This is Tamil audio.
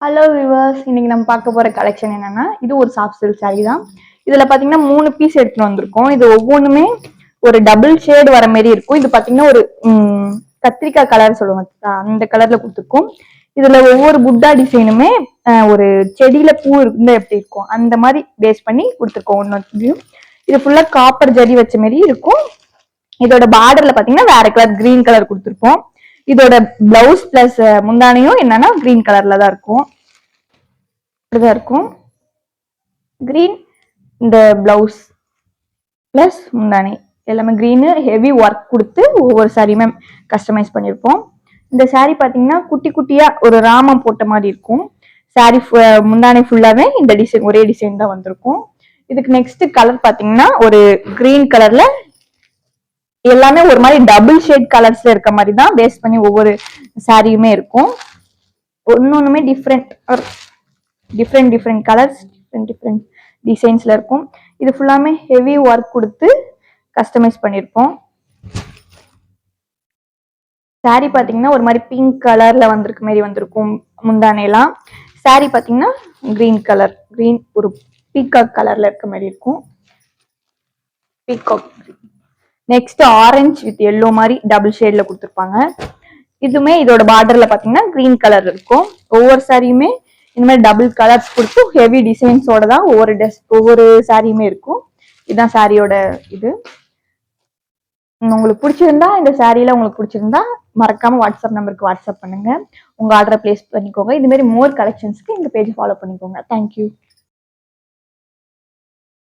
ஹலோ வியூவர்ஸ், இன்னைக்கு நம்ம பார்க்க போற கலெக்ஷன் என்னன்னா, இது ஒரு சாஃப்ட் சில்க் saree தான். இதுல பாத்தீங்கன்னா 3 பீஸ் எடுத்துட்டு வந்திருக்கோம். இது ஒவ்வொன்றுமே ஒரு டபுள் ஷேட் வர மாதிரி இருக்கும். இது பாத்தீங்கன்னா ஒரு கத்திரிக்காய் கலர் சொல்லுவாங்க, அந்த கலர்ல கொடுத்துருக்கோம். இதுல ஒவ்வொரு புத்தா டிசைனுமே ஒரு செடியில பூ இருந்தா எப்படி இருக்கும் அந்த மாதிரி பேஸ் பண்ணி கொடுத்துருக்கோம். ஒன்னு இது ஃபுல்லா காப்பர் ஜரி வச்ச மாதிரி இருக்கும். இதோட பார்டர்ல பாத்தீங்கன்னா வேற கலர் கிரீன் கலர் கொடுத்துருக்கோம். இதோட பிளவுஸ் பிளஸ் முந்தானையும் என்னன்னா கிரீன் கலர்ல தான் இருக்கும். இப்படிதான் இருக்கும் கிரீன். இந்த பிளவுஸ் பிளஸ் முந்தானை எல்லாமே கிரீனு. ஹெவி ஒர்க் கொடுத்து ஒவ்வொரு சாரியுமே கஸ்டமைஸ் பண்ணியிருப்போம். இந்த சாரி பாத்தீங்கன்னா குட்டி குட்டியா ஒரு ராமம் போட்ட மாதிரி இருக்கும். சாரி முந்தானை ஃபுல்லாவே இந்த டிசைன் ஒரே டிசைன் தான் வந்திருக்கும். இதுக்கு நெக்ஸ்ட் கலர் பாத்தீங்கன்னா ஒரு கிரீன் கலர்ல எல்லாமே ஒரு மாதிரி டபுள் ஷேட் கலர்ஸ்ல இருக்க மாதிரி தான் பேஸ் பண்ணி ஒவ்வொரு சாரியுமே இருக்கும். ஒன்னொன்னுமே டிஃப்ரெண்ட் டிஃப்ரெண்ட் கலர்ஸ் டிஃப்ரெண்ட் டிசைன்ஸ்ல இருக்கும். இது ஃபுல்லாமே ஹெவி ஒர்க் கொடுத்து கஸ்டமைஸ் பண்ணியிருப்போம். சாரி பாத்தீங்கன்னா ஒரு மாதிரி பிங்க் கலர்ல வந்திருக்க மாதிரி வந்திருக்கும் முந்தானையெல்லாம். சாரி பாத்தீங்கன்னா கிரீன் ஒரு பீகாக் கலர்ல இருக்க மாதிரி இருக்கும். Peacock next orange with yellow மாதிரி டபுள் ஷேட்ல கொடுத்துருப்பாங்க. இதுமே இதோட பார்டர்ல பாத்தீங்கன்னா கிரீன் கலர் இருக்கும். ஒவ்வொரு சாரியுமே இந்த மாதிரி டபுள் கலர்ஸ் கொடுத்து ஹெவி டிசைன்ஸோட தான் ஒவ்வொரு சாரியுமே இருக்கும். இதுதான் சாரியோட இது. உங்களுக்கு பிடிச்சிருந்தா இந்த சாரியில உங்களுக்கு பிடிச்சிருந்தா மறக்காம வாட்ஸ்அப் நம்பருக்கு வாட்ஸ்அப் பண்ணுங்க. உங்க ஆர்டரை பிளேஸ் பண்ணிக்கோங்க. இது மாதிரி மோர் கலெக்ஷன்ஸ்க்கு இந்த பேஜ் ஃபாலோ பண்ணிக்கோங்க. தேங்க்யூ.